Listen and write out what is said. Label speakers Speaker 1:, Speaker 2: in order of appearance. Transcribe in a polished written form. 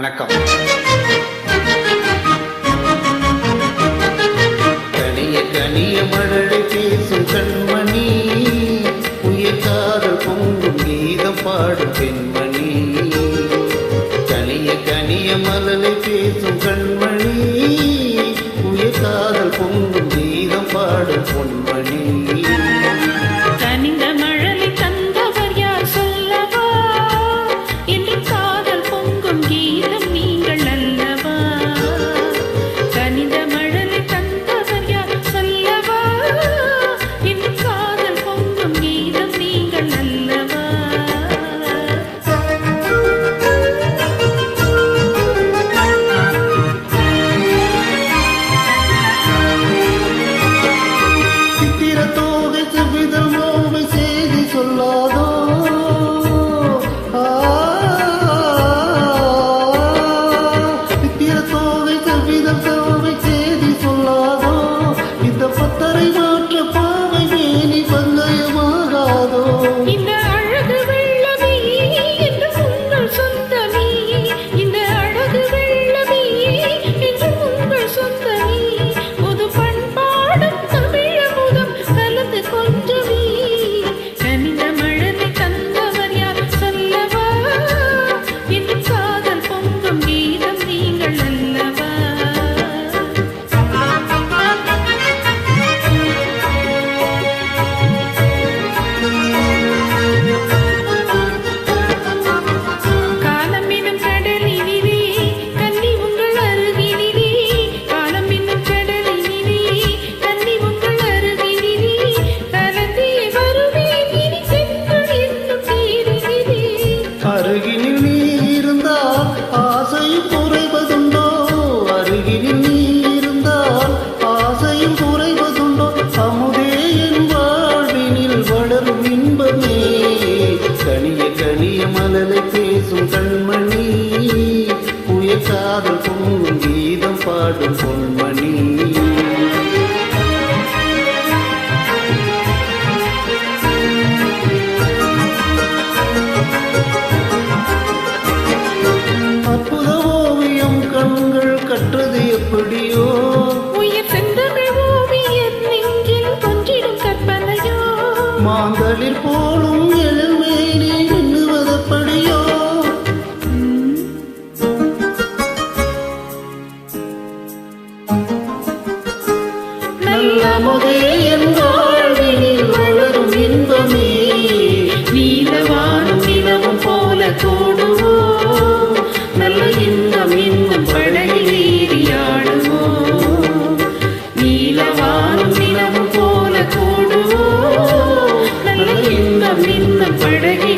Speaker 1: வணக்கம். கனிய கனிய மழலை பேசும் கண்மணி, உயிர் காதல் பொங்கும் கீதம் பாடும் பெண்மணி. கனிய கனிய மழலை பேசும் கண்மணி, உயிர் காதல் பொங்கும் கீதம் பாடும் பொன்மணி. அருகினில் நீ இருந்தால் ஆசையும் குறைவதுண்டோ, அருகினில் நீ இருந்தால் ஆசையும் குறைவதுண்டோ. அமுதே என் வாழ்வினில் வளரும் இன்பமே, கனிய கனிய மலரை பேசும் கண்மணி, உயிர் காதல் பொங்கும் கீதம் பாடும் பொன்மணி. கற்றது எப்படியோ,
Speaker 2: உயிர் செந்தமிழ் ஓவியர் நெஞ்சில் கொஞ்சிடும் கற்பனையோ,
Speaker 1: மாந்தளிர் போலும் எழுமேனி எண்ணுவதப்படியோ. நல்லமுதே என் வாழ்வினில் வளரும் இன்பமே,
Speaker 2: நீலவானும் நிலவும் போல கூடுவோ, நல்ல இன்பம் இன்னும் படகில் ஏறியாடுவோ. நீலவானும் நிலவும் போல கூடுவோ, நல்ல இன்பம் இன்னும் படகில்